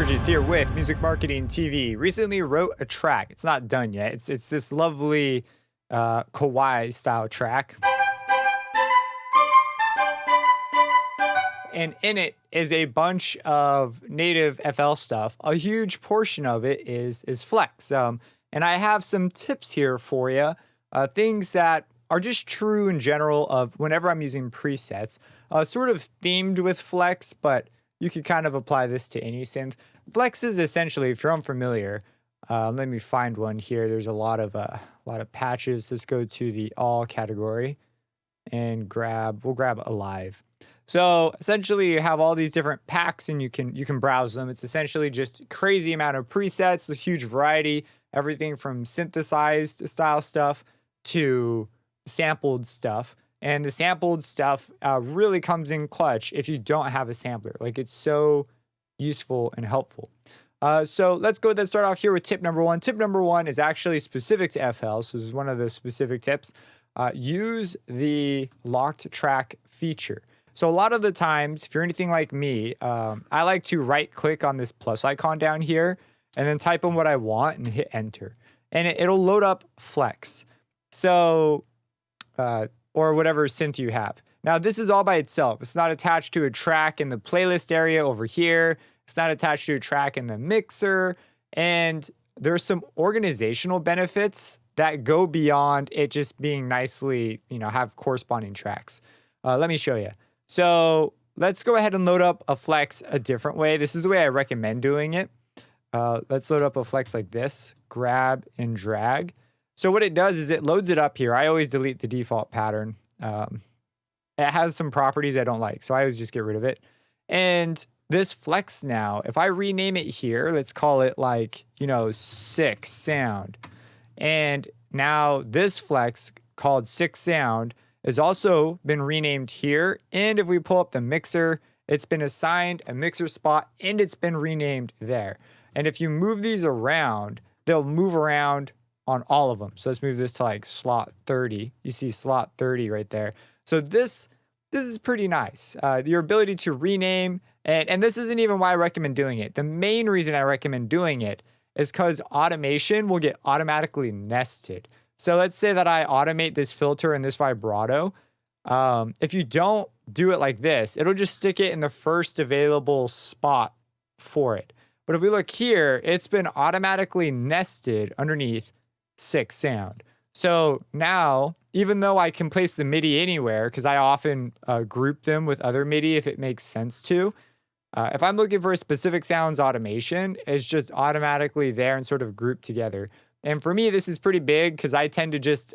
Burgess here with Music Marketing TV. Recently wrote a track. It's not done yet. It's this lovely kawaii style track. And in it is a bunch of native FL stuff. A huge portion of it is flex. And I have some tips here for you. Things that are just true in general of whenever I'm using presets. Sort of themed with flex, but you could kind of apply this to any synth. Flex is essentially, if you're unfamiliar, let me find one here. There's a lot of patches. Let's go to the all category and we'll grab Alive. So essentially you have all these different packs and you can browse them. It's essentially just crazy amount of presets, a huge variety, everything from synthesized style stuff to sampled stuff. And the sampled stuff really comes in clutch if you don't have a sampler. Like, it's so useful and helpful. So let's go ahead and start off here with tip number one. Tip number one is actually specific to FL. So this is one of the specific tips. Use the locked track feature. So a lot of the times, if you're anything like me, I like to right click on this plus icon down here and then type in what I want and hit enter. And it'll load up Flex. So, or whatever synth you have. Now, this is all by itself. It's not attached to a track in the playlist area over here. It's not attached to a track in the mixer. And there's some organizational benefits that go beyond it just being nicely, have corresponding tracks. Let me show you. So let's go ahead and load up a flex a different way. This is the way I recommend doing it. Let's load up a flex like this, grab and drag. So what it does is it loads it up here. I always delete the default pattern. It has some properties I don't like, so I always just get rid of it. And this flex now, if I rename it here, let's call it like, 6 sound. And now this flex called 6 sound has also been renamed here. And if we pull up the mixer, it's been assigned a mixer spot and it's been renamed there. And if you move these around, they'll move around on all of them. So let's move this to like slot 30. You see slot 30 right there. So this is pretty nice. Your ability to rename, and this isn't even why I recommend doing it. The main reason I recommend doing it is because automation will get automatically nested. So let's say that I automate this filter and this vibrato. If you don't do it like this, it'll just stick it in the first available spot for it. But if we look here, it's been automatically nested underneath 6 sound. So now, even though I can place the MIDI anywhere, because I often group them with other MIDI if it makes sense to, if I'm looking for a specific sounds automation, it's just automatically there and sort of grouped together. And for me, this is pretty big because I tend to just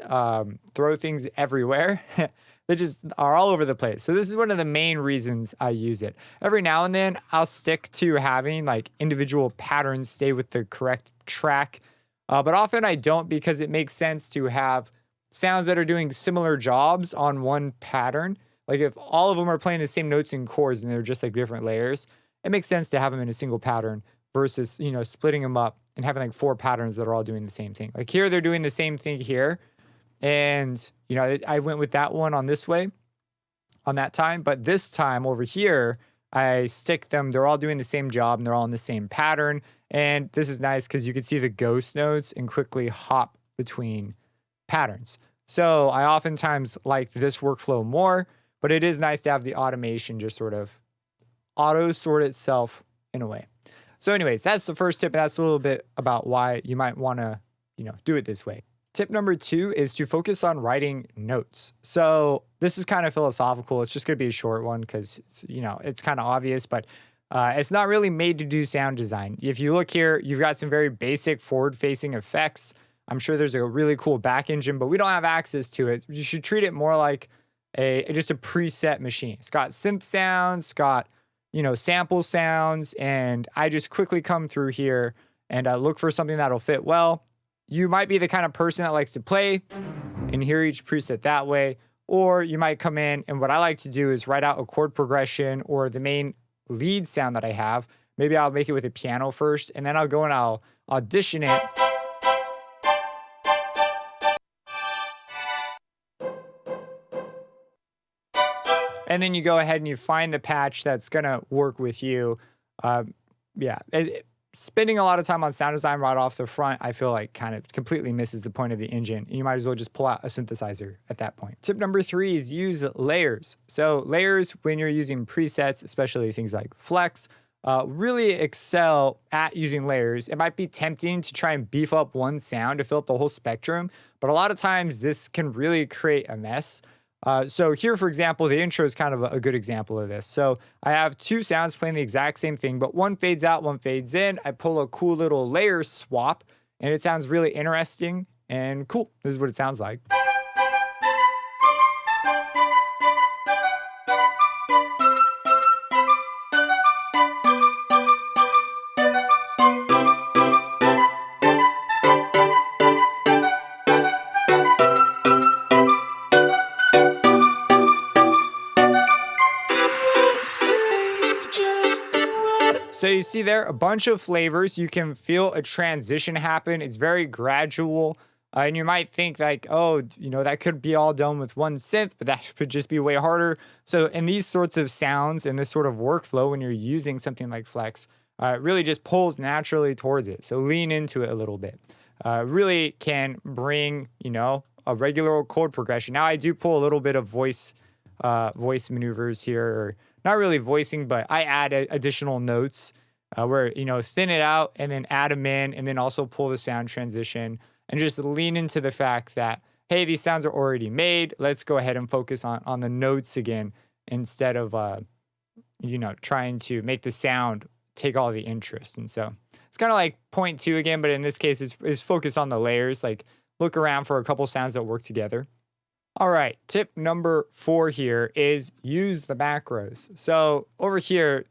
throw things everywhere. They just are all over the place. So this is one of the main reasons I use it. Every now and then, I'll stick to having like individual patterns stay with the correct track. But often I don't, because it makes sense to have sounds that are doing similar jobs on one pattern. Like if all of them are playing the same notes and chords and they're just like different layers, it makes sense to have them in a single pattern versus, splitting them up and having like 4 patterns that are all doing the same thing. Like here, they're doing the same thing here. And, I went with that one on this way on that time. But this time over here, I stick them. They're all doing the same job and they're all in the same pattern. And this is nice because you can see the ghost notes and quickly hop between patterns. So I oftentimes like this workflow more, but it is nice to have the automation just sort of auto sort itself in a way. So anyways, that's the first tip. And that's a little bit about why you might want to, do it this way. Tip number 2 is to focus on writing notes. So this is kind of philosophical. It's just going to be a short one because it's kind of obvious, but it's not really made to do sound design. If you look here, you've got some very basic forward-facing effects. I'm sure there's a really cool back engine, but we don't have access to it. You should treat it more like just a preset machine. It's got synth sounds, it's got sample sounds, and I just quickly come through here and look for something that'll fit well. You might be the kind of person that likes to play and hear each preset that way, or you might come in and what I like to do is write out a chord progression or the main lead sound that I have. Maybe I'll make it with a piano first, and then I'll go and I'll audition it. And then you go ahead and you find the patch that's going to work with you. yeah, spending a lot of time on sound design right off the front, I feel like kind of completely misses the point of the engine. And you might as well just pull out a synthesizer at that point. Tip number 3 is use layers. So layers, when you're using presets, especially things like Flex, really excel at using layers. It might be tempting to try and beef up one sound to fill up the whole spectrum, but a lot of times this can really create a mess. So here, for example, the intro is kind of a good example of this. So I have two sounds playing the exact same thing, but one fades out, one fades in. I pull a cool little layer swap, and it sounds really interesting and cool. This is what it sounds like. So you see there a bunch of flavors. You can feel a transition happen. It's very gradual. And you might think like, oh, that could be all done with one synth, but that could just be way harder. So in these sorts of sounds and this sort of workflow, when you're using something like Flex, it really just pulls naturally towards it. So lean into it a little bit. Really can bring, a regular old chord progression. Now I do pull a little bit of voice maneuvers here, or not really voicing, but I add additional notes where, thin it out and then add them in, and then also pull the sound transition and just lean into the fact that, hey, these sounds are already made. Let's go ahead and focus on the notes again instead of, trying to make the sound take all the interest. And so it's kind of like point 2 again, but in this case, it's focused on the layers. Like look around for a couple sounds that work together. All right, tip number 4 here is use the macros. So over here,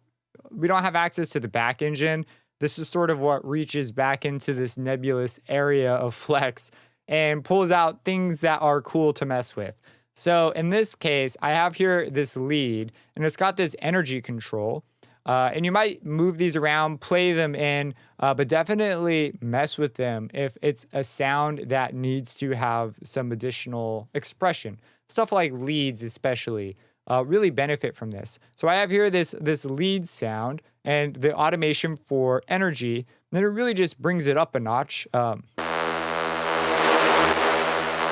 we don't have access to the back engine. This is sort of what reaches back into this nebulous area of Flex and pulls out things that are cool to mess with. So in this case, I have here this lead, and it's got this energy control. And you might move these around, play them in, but definitely mess with them if it's a sound that needs to have some additional expression. Stuff like leads especially really benefit from this. So I have here this lead sound and the automation for energy, and then it really just brings it up a notch.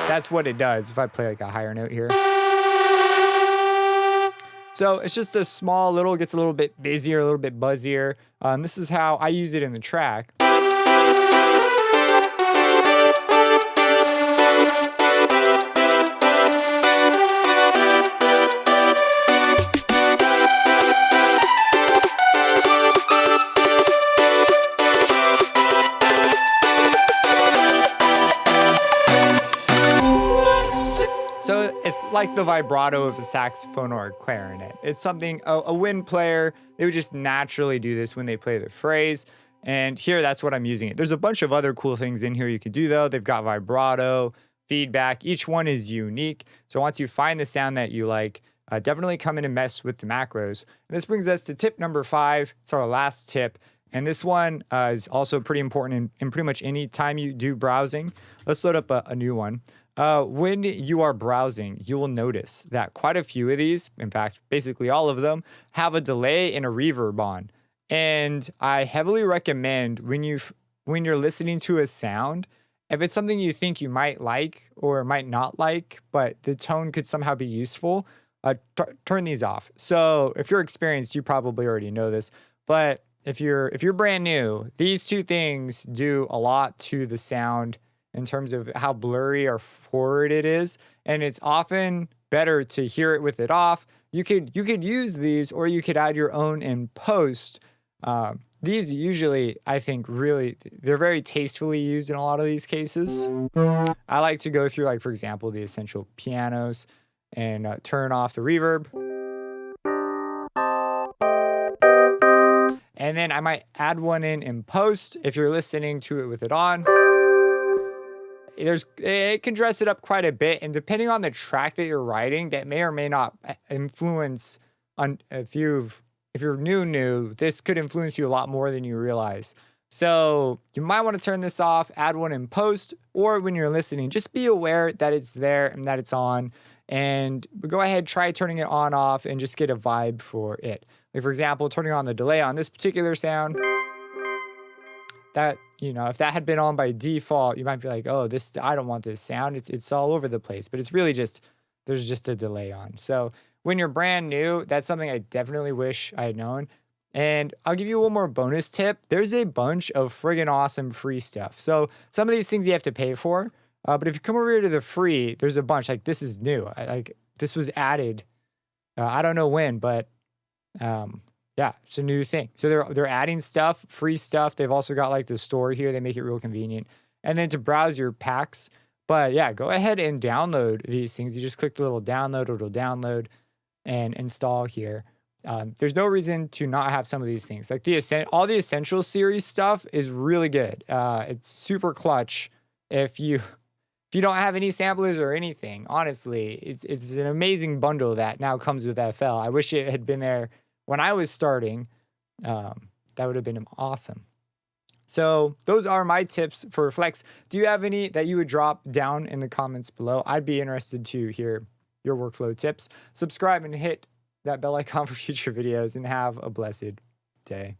That's what it does if I play like a higher note here. So it's just a small little, gets a little bit busier, a little bit buzzier. And this is how I use it in the track. So it's like the vibrato of a saxophone or a clarinet. It's something a wind player, they would just naturally do this when they play the phrase. And here, that's what I'm using it. There's a bunch of other cool things in here you could do though. They've got vibrato, feedback. Each one is unique. So once you find the sound that you like, definitely come in and mess with the macros. And this brings us to tip number 5. It's our last tip. And this one is also pretty important in pretty much any time you do browsing. Let's load up a new one. When you are browsing, you will notice that quite a few of these, in fact, basically all of them, have a delay and a reverb on. And I heavily recommend when you're listening to a sound, if it's something you think you might like or might not like, but the tone could somehow be useful, turn these off. So if you're experienced, you probably already know this, but if you're brand new, these two things do a lot to the sound in terms of how blurry or forward it is. And it's often better to hear it with it off. You could use these, or you could add your own in post. These usually, I think, they're very tastefully used in a lot of these cases. I like to go through, like, for example, the essential pianos and turn off the reverb. And then I might add one in post if you're listening to it with it on. It can dress it up quite a bit, and depending on the track that you're writing, that may or may not influence on if you're new, this could influence you a lot more than you realize. So you might want to turn this off, add one in post, or when you're listening, just be aware that it's there and that it's on, and go ahead, try turning it on off and just get a vibe for it. Like, for example, turning on the delay on this particular sound. that, you know, if that had been on by default, you might be like, oh, this, I don't want this sound. It's all over the place, but it's really just, there's just a delay on. So when you're brand new, that's something I definitely wish I had known. And I'll give you one more bonus tip. There's a bunch of friggin' awesome free stuff. So some of these things you have to pay for. But if you come over here to the free, there's a bunch. Like this is new. Like this was added. I don't know when, but yeah, it's a new thing. So they're adding stuff, free stuff. They've also got like the store here. They make it real convenient. And then to browse your packs. But yeah, go ahead and download these things. You just click the little download, it'll download and install here. There's no reason to not have some of these things. Like all the Essential Series stuff is really good. It's super clutch if you don't have any samplers or anything. Honestly, it's an amazing bundle that now comes with FL. I wish it had been there when I was starting. That would have been awesome. So those are my tips for Flex. Do you have any that you would drop down in the comments below? I'd be interested to hear your workflow tips. Subscribe and hit that bell icon for future videos, and have a blessed day.